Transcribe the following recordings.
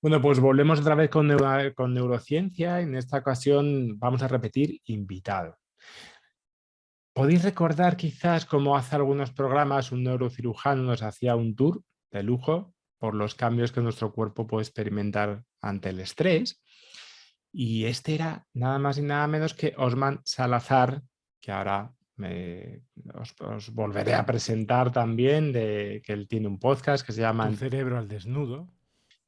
Bueno, pues volvemos otra vez con neurociencia. En esta ocasión vamos a repetir invitado. ¿Podéis recordar quizás cómo hace algunos programas un neurocirujano nos hacía un tour de lujo por los cambios que nuestro cuerpo puede experimentar ante el estrés? Y este era nada más y nada menos que Osman Salazar, que ahora os volveré a presentar también, que él tiene un podcast que se llama Tu cerebro al desnudo.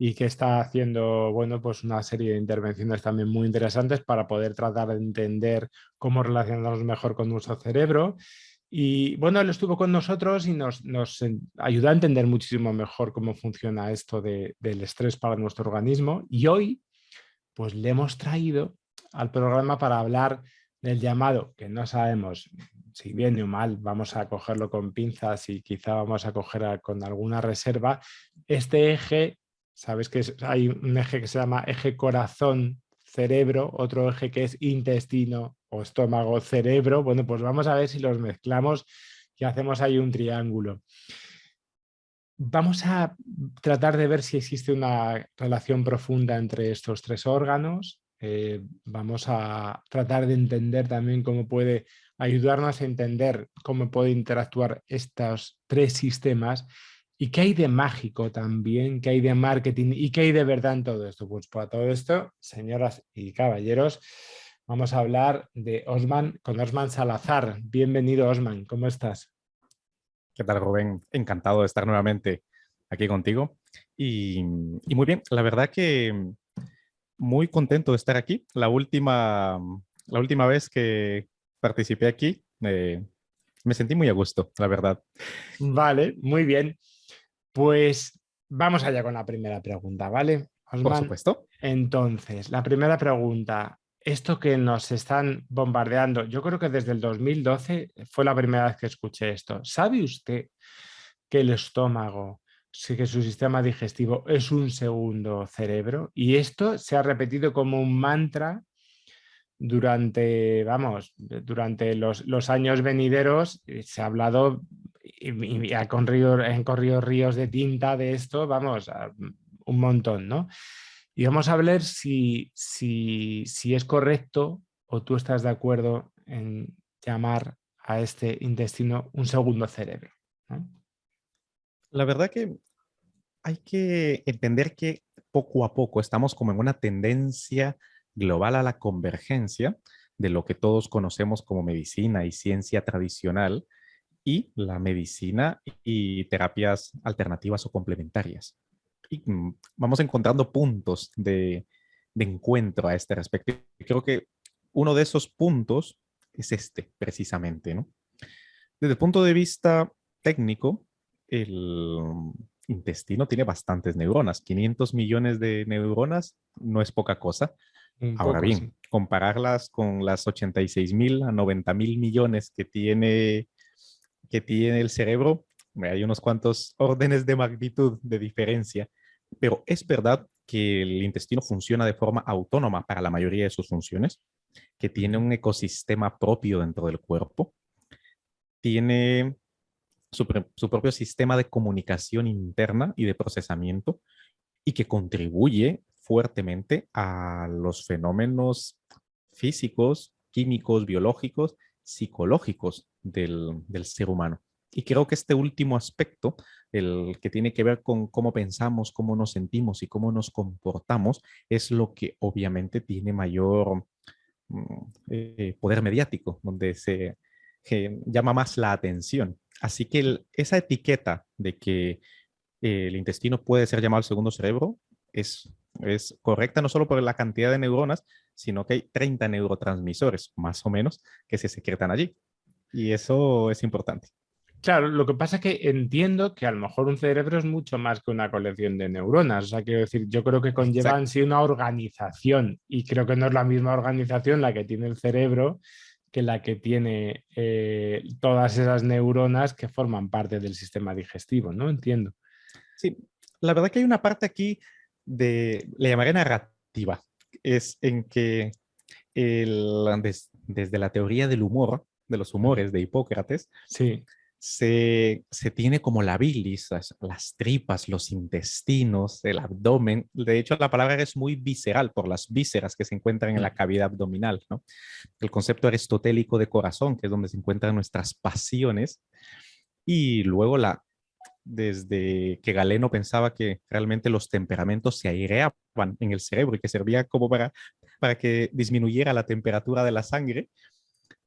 y que está haciendo, bueno, pues una serie de intervenciones también muy interesantes para poder tratar de entender cómo relacionarnos mejor con nuestro cerebro. Y bueno, él estuvo con nosotros y nos ayudó a entender muchísimo mejor cómo funciona esto del estrés para nuestro organismo. Y hoy, pues le hemos traído al programa para hablar del llamado, que no sabemos si bien o mal, vamos a cogerlo con pinzas y quizá vamos a coger con alguna reserva, este eje. Sabes que hay un eje que se llama eje corazón-cerebro, otro eje que es intestino o estómago-cerebro. Bueno, pues vamos a ver si los mezclamos y hacemos ahí un triángulo. Vamos a tratar de ver si existe una relación profunda entre estos tres órganos. Vamos a tratar de entender también cómo puede ayudarnos a entender cómo pueden interactuar estos tres sistemas y qué hay de mágico también, qué hay de marketing y qué hay de verdad en todo esto. Pues para todo esto, señoras y caballeros, vamos a hablar de Osman con Osman Salazar. Bienvenido, Osman, ¿cómo estás? ¿Qué tal, Rubén? Encantado de estar nuevamente aquí contigo. Y muy bien, la verdad que muy contento de estar aquí. La última vez que participé aquí, me sentí muy a gusto, la verdad. Vale, muy bien. Pues vamos allá con la primera pregunta, ¿vale? Por Osman, supuesto. entonces, la primera pregunta, esto que nos están bombardeando, yo creo que desde el 2012 fue la primera vez que escuché esto. ¿Sabe usted que el estómago, sí que su sistema digestivo es un segundo cerebro? Y esto se ha repetido como un mantra durante, vamos, durante los años venideros. Se ha hablado y han corrido ríos de tinta de esto, vamos, un montón, ¿no? Y vamos a ver si es correcto o tú estás de acuerdo en llamar a este intestino un segundo cerebro, ¿no? La verdad que hay que entender que poco a poco estamos como en una tendencia global a la convergencia de lo que todos conocemos como medicina y ciencia tradicional y la medicina y terapias alternativas o complementarias. Y vamos encontrando puntos de encuentro a este respecto. Y creo que uno de esos puntos es este, precisamente, ¿no? Desde el punto de vista técnico, el intestino tiene bastantes neuronas. 500 millones de neuronas no es poca cosa. Un Ahora poco, bien, sí. compararlas con las 86.000 a 90.000 millones que tiene el cerebro, hay unos cuantos órdenes de magnitud de diferencia, pero es verdad que el intestino funciona de forma autónoma para la mayoría de sus funciones, que tiene Ujú. un ecosistema propio dentro del cuerpo, tiene su propio sistema de comunicación interna y de procesamiento y que contribuye fuertemente a los fenómenos físicos, químicos, biológicos, psicológicos del ser humano. Y creo que este último aspecto, el que tiene que ver con cómo pensamos, cómo nos sentimos y cómo nos comportamos, es lo que obviamente tiene mayor poder mediático, donde se llama más la atención. Así que esa etiqueta de que el intestino puede ser llamado el segundo cerebro es correcta no solo por la cantidad de neuronas, sino que hay 30 neurotransmisores, más o menos, que se secretan allí. Y eso es importante. Claro, lo que pasa es que entiendo que a lo mejor un cerebro es mucho más que una colección de neuronas. O sea, quiero decir, yo creo que conlleva en Exacto. sí una organización y creo que no es la misma organización la que tiene el cerebro que la que tiene todas esas neuronas que forman parte del sistema digestivo, ¿no? Entiendo. Sí, la verdad que hay una parte aquí le llamaré narrativa, es en que desde la teoría del humor, de los Ujú. humores de Hipócrates, Sí. se tiene como la bilis, las tripas, los intestinos, el abdomen. De hecho, la palabra es muy visceral por las vísceras que se encuentran en la cavidad abdominal, ¿no? El concepto aristotélico de corazón, que es donde se encuentran nuestras pasiones, y luego desde que Galeno pensaba que realmente los temperamentos se aireaban en el cerebro y que servía como para que disminuyera la temperatura de la sangre,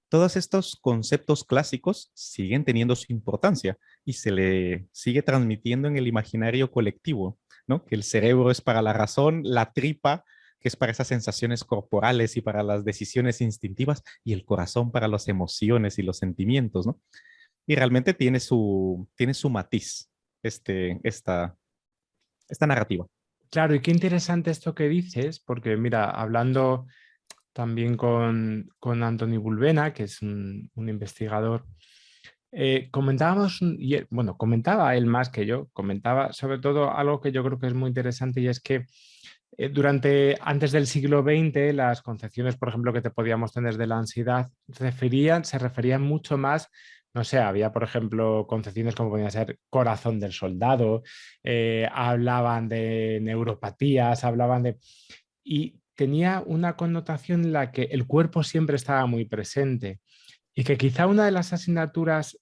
todos estos conceptos clásicos siguen teniendo su importancia y se le sigue transmitiendo en el imaginario colectivo, ¿no? Que el cerebro es para la razón, la tripa, que es para esas sensaciones corporales y para las decisiones instintivas, y el corazón para las emociones y los sentimientos, ¿no? Y realmente tiene su matiz esta narrativa. Claro, y qué interesante esto que dices, porque mira, hablando también con Anthony Bulbena, que es un investigador, comentábamos, bueno, comentaba él más que yo, comentaba sobre todo algo que yo creo que es muy interesante y es que antes del siglo XX, las concepciones, por ejemplo, que te podíamos tener de la ansiedad se referían mucho más, no sé, había, por ejemplo, concepciones como podía ser corazón del soldado, hablaban de neuropatías, hablaban de... Y tenía una connotación en la que el cuerpo siempre estaba muy presente y que quizá una de las asignaturas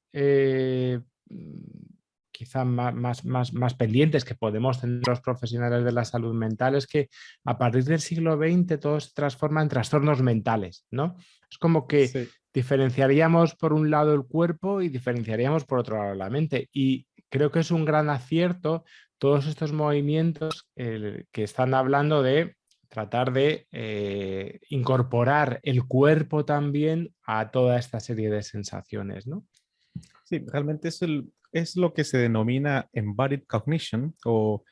quizá más pendientes que podemos tener los profesionales de la salud mental es que a partir del siglo XX todo se transforma en trastornos mentales, ¿no? Es como que Sí. diferenciaríamos por un lado el cuerpo y diferenciaríamos por otro lado la mente. Y creo que es un gran acierto todos estos movimientos que están hablando de tratar de incorporar el cuerpo también a toda esta serie de sensaciones, ¿no? Sí, realmente es lo que se denomina embodied cognition o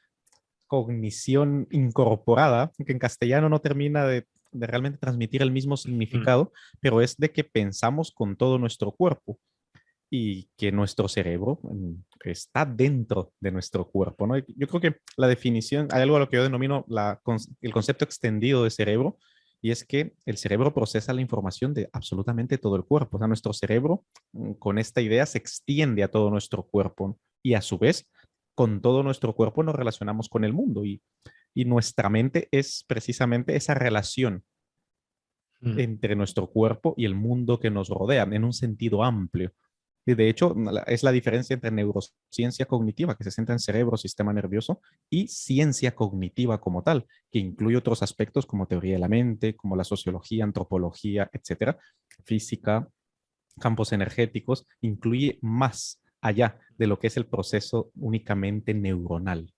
cognición incorporada, que en castellano no termina de realmente transmitir el mismo Mm. significado, pero es de que pensamos con todo nuestro cuerpo y que nuestro cerebro está dentro de nuestro cuerpo, ¿no? Yo creo que la definición, hay algo a lo que yo denomino el concepto extendido de cerebro, y es que el cerebro procesa la información de absolutamente todo el cuerpo. O sea, nuestro cerebro con esta idea se extiende a todo nuestro cuerpo, ¿no? Y a su vez, con todo nuestro cuerpo nos relacionamos con el mundo y nuestra mente es precisamente esa relación Mm. entre nuestro cuerpo y el mundo que nos rodea en un sentido amplio. Y de hecho, es la diferencia entre neurociencia cognitiva, que se centra en cerebro, sistema nervioso, y ciencia cognitiva como tal, que incluye otros aspectos como teoría de la mente, como la sociología, antropología, etcétera, física, campos energéticos, incluye más allá de lo que es el proceso únicamente neuronal.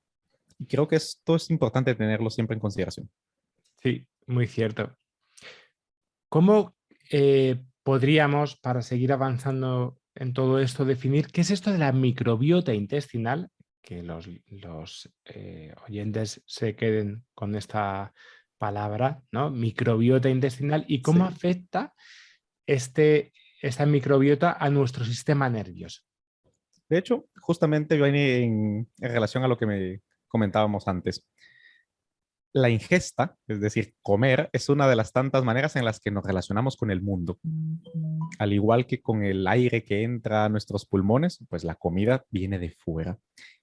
Y creo que esto es importante tenerlo siempre en consideración. Sí, muy cierto. ¿Cómo podríamos, para seguir avanzando en todo esto, definir qué es esto de la microbiota intestinal? Que los oyentes se queden con esta palabra, ¿no? Microbiota intestinal y cómo Sí. afecta esta microbiota a nuestro sistema nervioso. De hecho, justamente viene en relación a lo que me comentábamos antes. La ingesta, es decir, comer, es una de las tantas maneras en las que nos relacionamos con el mundo. Al igual que con el aire que entra a nuestros pulmones, pues la comida viene de fuera.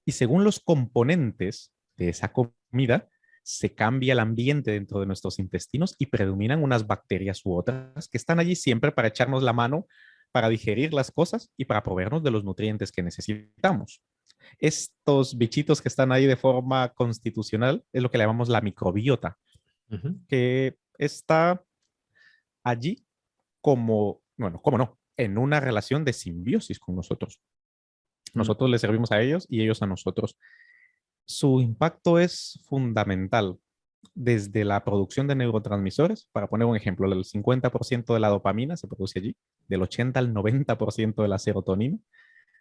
Y según los componentes de esa comida, se cambia el ambiente dentro de nuestros intestinos y predominan unas bacterias u otras que están allí siempre para echarnos la mano, para digerir las cosas y para proveernos de los nutrientes que necesitamos. Estos bichitos que están ahí de forma constitucional es lo que le llamamos la microbiota, Ujú. que está allí como, bueno, cómo no, en una relación de simbiosis con nosotros. Mm. Nosotros les servimos a ellos y ellos a nosotros. Su impacto es fundamental desde la producción de neurotransmisores. Para poner un ejemplo, el 50% de la dopamina se produce allí, del 80 al 90% de la serotonina,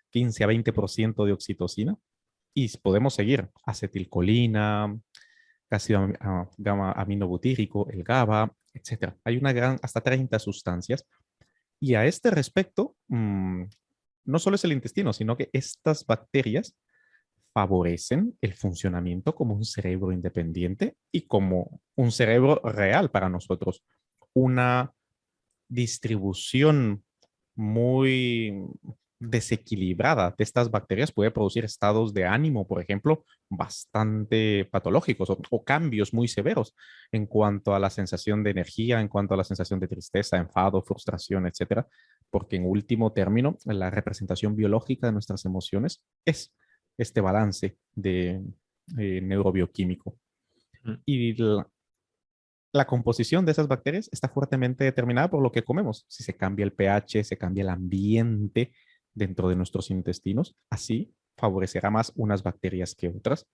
15 a 20% de oxitocina, y podemos seguir acetilcolina, ácido gamma aminobutírico, el GABA, etcétera. Hay una gran, hasta 30 sustancias. Y a este respecto, no solo es el intestino, sino que estas bacterias favorecen el funcionamiento como un cerebro independiente y como un cerebro real para nosotros. Una distribución muy desequilibrada de estas bacterias puede producir estados de ánimo, por ejemplo, bastante patológicos o cambios muy severos en cuanto a la sensación de energía, en cuanto a la sensación de tristeza, enfado, frustración, etcétera, porque en último término, la representación biológica de nuestras emociones es este balance de neurobioquímico. Mm. Y la composición de esas bacterias está fuertemente determinada por lo que comemos. Si se cambia el pH, se cambia el ambiente dentro de nuestros intestinos, así favorecerá más unas bacterias que otras.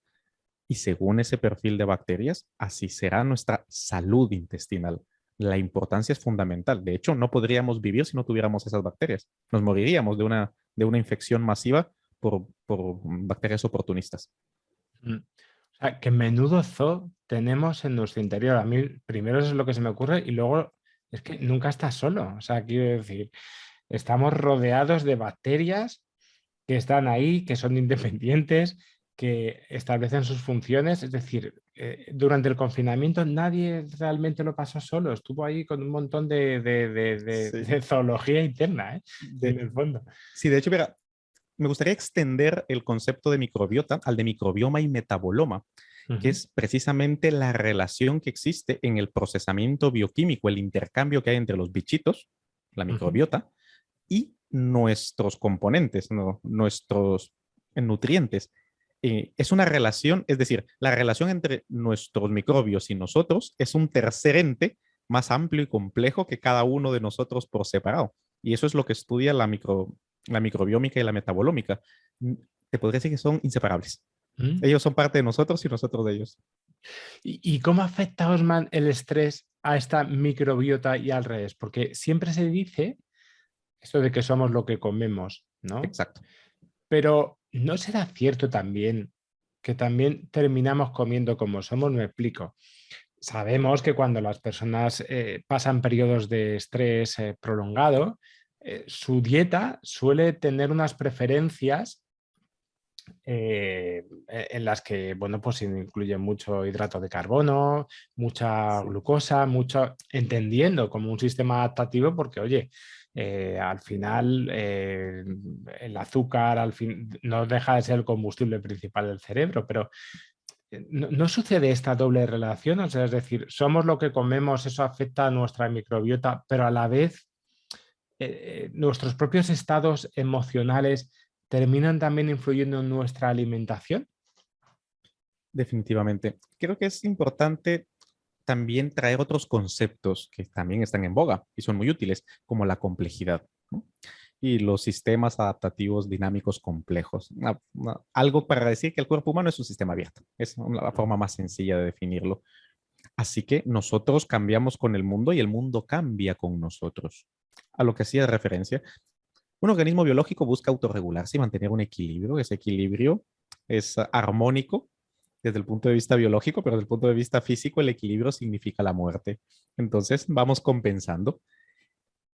Y según ese perfil de bacterias, así será nuestra salud intestinal. La importancia es fundamental. De hecho, no podríamos vivir si no tuviéramos esas bacterias. Nos moriríamos de una infección masiva por bacterias oportunistas. Mm. O sea, que menudo zoo tenemos en nuestro interior. A mí primero eso es lo que se me ocurre y luego es que nunca estás solo. O sea, quiero decir, estamos rodeados de bacterias que están ahí, que son independientes, que establecen sus funciones. Es decir, durante el confinamiento nadie realmente lo pasó solo. Estuvo ahí con un montón Sí. de zoología interna, ¿eh? En De, el fondo. sí, de hecho, mira, me gustaría extender el concepto de microbiota al de microbioma y metaboloma, que Ujú, es precisamente la relación que existe en el procesamiento bioquímico, el intercambio que hay entre los bichitos, la ujú. microbiota, y nuestros componentes, ¿no? Nuestros nutrientes. Es una relación, es decir, la relación entre nuestros microbios y nosotros es un tercer ente más amplio y complejo que cada uno de nosotros por separado. Y eso es lo que estudia la microbiómica y la metabolómica. Te podría decir que son inseparables. Mm. Ellos son parte de nosotros y nosotros de ellos. ¿Y cómo afecta, Osman, el estrés a esta microbiota y al revés? Porque siempre se dice esto de que somos lo que comemos, ¿no? Exacto. Pero ¿no será cierto también que también terminamos comiendo como somos? Me explico. Sabemos que cuando las personas pasan periodos de estrés prolongado, su dieta suele tener unas preferencias en las que, bueno, pues incluye mucho hidrato de carbono, mucha Sí. glucosa, mucho, entendiendo como un sistema adaptativo, porque, oye, al final el azúcar al fin, no deja de ser el combustible principal del cerebro, pero no sucede esta doble relación, o sea, es decir, somos lo que comemos, eso afecta a nuestra microbiota, pero a la vez nuestros propios estados emocionales terminan también influyendo en nuestra alimentación. Definitivamente. Creo que es importante también traer otros conceptos que también están en boga y son muy útiles, como la complejidad, ¿no? Y los sistemas adaptativos dinámicos complejos. Algo para decir que el cuerpo humano es un sistema abierto. Es la forma más sencilla de definirlo. Así que nosotros cambiamos con el mundo y el mundo cambia con nosotros. A lo que hacía referencia, un organismo biológico busca autorregularse y mantener un equilibrio. Ese equilibrio es armónico desde el punto de vista biológico, pero desde el punto de vista físico, el equilibrio significa la muerte. Entonces, vamos compensando.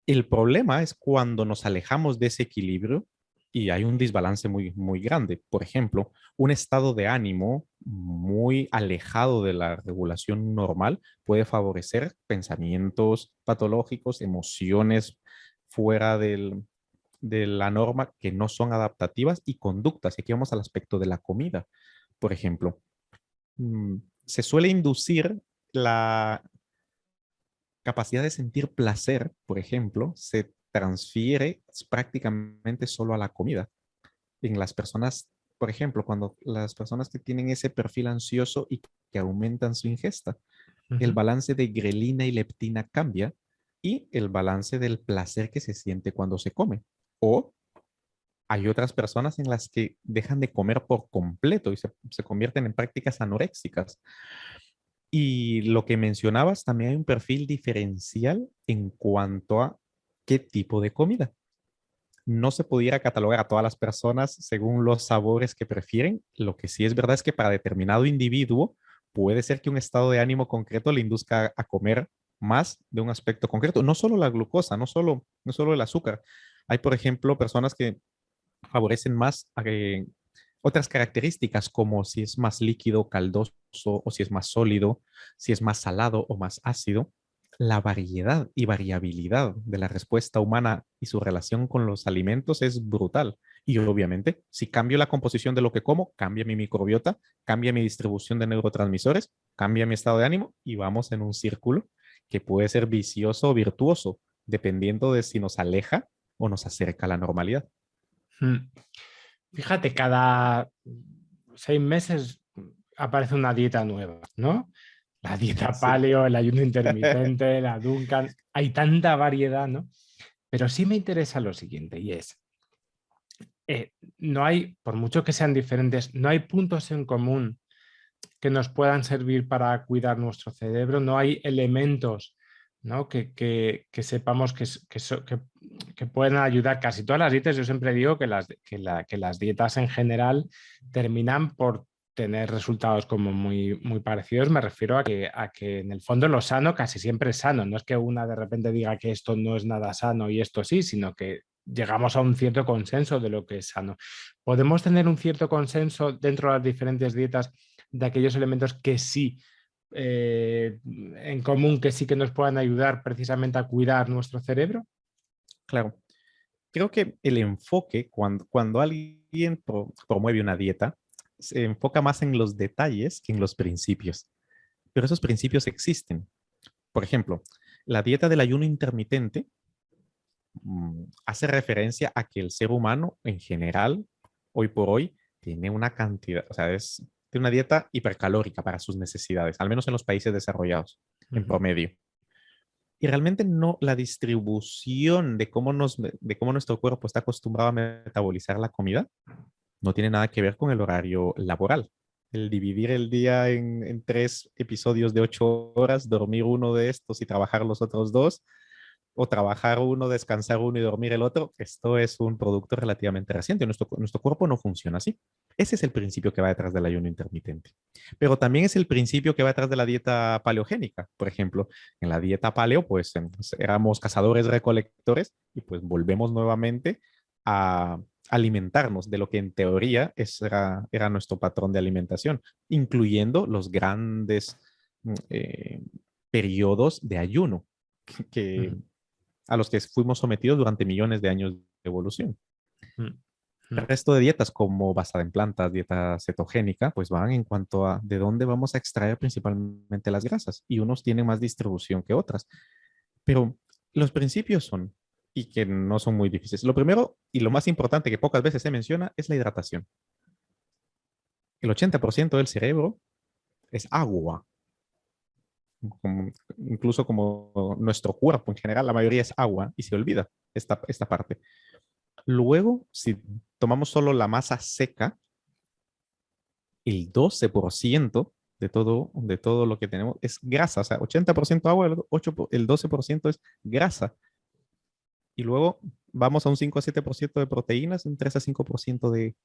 El problema es cuando nos alejamos de ese equilibrio y hay un desbalance muy, muy grande. Por ejemplo, un estado de ánimo muy alejado de la regulación normal puede favorecer pensamientos patológicos, emociones fuera de la norma que no son adaptativas y conductas. Y aquí vamos al aspecto de la comida. Por ejemplo, se suele inducir la capacidad de sentir placer, por ejemplo, se transfiere prácticamente solo a la comida. En las personas, por ejemplo, cuando las personas que tienen ese perfil ansioso y que aumentan su ingesta, Uh el -huh. balance de grelina y leptina cambia y el balance del placer que se siente cuando se come. O hay otras personas en las que dejan de comer por completo y se convierten en prácticas anoréxicas. Y lo que mencionabas, también hay un perfil diferencial en cuanto a qué tipo de comida. No se pudiera catalogar a todas las personas según los sabores que prefieren. Lo que sí es verdad es que para determinado individuo puede ser que un estado de ánimo concreto le induzca a comer más de un aspecto concreto. No solo la glucosa, no solo el azúcar. Hay, por ejemplo, personas que favorecen más otras características como si es más líquido, caldoso o si es más sólido, si es más salado o más ácido. la variedad y variabilidad de la respuesta humana y su relación con los alimentos es brutal. Y obviamente, si cambio la composición de lo que como, cambia mi microbiota, cambia mi distribución de neurotransmisores, cambia mi estado de ánimo y vamos en un círculo que puede ser vicioso o virtuoso, dependiendo de si nos aleja o nos acerca a la normalidad. Mm. Fíjate, cada 6 meses aparece una dieta nueva, ¿no? La dieta Sí. paleo, el ayuno intermitente, la Duncan, hay tanta variedad, ¿no? Pero sí me interesa lo siguiente y es, no hay, por mucho que sean diferentes, no hay puntos en común que nos puedan servir para cuidar nuestro cerebro, no hay elementos, ¿no? que sepamos que pueden ayudar. Casi todas las dietas, yo siempre digo que las dietas en general terminan por tener resultados como muy parecidos. Me refiero a que en el fondo lo sano casi siempre es sano. No es que una de repente diga que esto no es nada sano y esto sí, sino que llegamos a un cierto consenso de lo que es sano. Podemos tener un cierto consenso dentro de las diferentes dietas de aquellos elementos que sí en común, que sí que nos puedan ayudar precisamente a cuidar nuestro cerebro. Claro, creo que el enfoque, cuando alguien promueve una dieta, se enfoca más en los detalles que en los principios. Pero esos principios existen. Por ejemplo, la dieta del ayuno intermitente hace referencia a que el ser humano en general, hoy por hoy, tiene una cantidad, o sea, tiene una dieta hipercalórica para sus necesidades, al menos en los países desarrollados, en Ujú. promedio. Y realmente no, la distribución de cómo nuestro cuerpo está acostumbrado a metabolizar la comida no tiene nada que ver con el horario laboral. El dividir el día en 3 episodios de 8 horas, dormir uno de estos y trabajar los otros dos, o trabajar uno, descansar uno y dormir el otro, esto es un producto relativamente reciente. Nuestro cuerpo no funciona así. Ese es el principio que va detrás del ayuno intermitente. Pero también es el principio que va detrás de la dieta paleogénica. Por ejemplo, en la dieta paleo, pues éramos cazadores-recolectores y pues volvemos nuevamente a alimentarnos de lo que en teoría era nuestro patrón de alimentación, incluyendo los grandes periodos de ayuno que, Ujú. a los que fuimos sometidos durante millones de años de evolución. El Ujú. resto de dietas, como basada en plantas, dieta cetogénica, pues van en cuanto a de dónde vamos a extraer principalmente las grasas. Y unos tienen más distribución que otras. Pero los principios son, y que no son muy difíciles. Lo primero y lo más importante que pocas veces se menciona es la hidratación. El 80% del cerebro es agua. Incluso como nuestro cuerpo en general, la mayoría es agua y se olvida esta parte. Luego, si tomamos solo la masa seca, el 12% de todo lo que tenemos es grasa. O sea, 80% agua, el 12% es grasa. Y luego vamos a un 5 a 7% de proteínas, un 3 a 5% de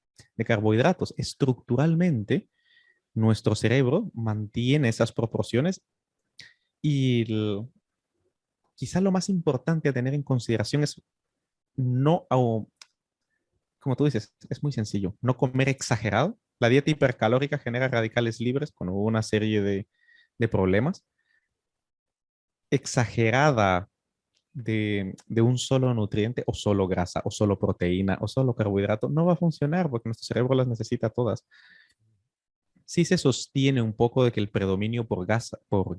carbohidratos. Estructuralmente, nuestro cerebro mantiene esas proporciones y quizá lo más importante a tener en consideración es no, como tú dices, es muy sencillo, no comer exagerado. La dieta hipercalórica genera radicales libres con una serie de problemas. Exagerada de un solo nutriente o solo grasa o solo proteína o solo carbohidrato no va a funcionar porque nuestro cerebro las necesita todas. Sí se sostiene un poco de que el predominio por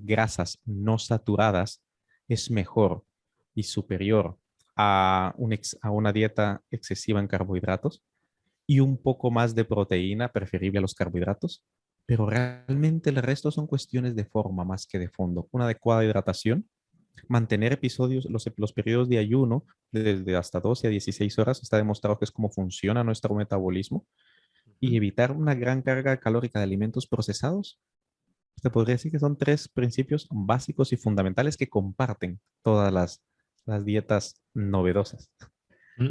grasas no saturadas es mejor y superior a una dieta excesiva en carbohidratos y un poco más de proteína preferible a los carbohidratos, pero realmente el resto son cuestiones de forma más que de fondo. Una adecuada hidratación, mantener los periodos de ayuno desde hasta 12 a 16 horas, está demostrado que es como funciona nuestro metabolismo, y evitar una gran carga calórica de alimentos procesados. Se podría decir que son 3 principios básicos y fundamentales que comparten todas las dietas novedosas.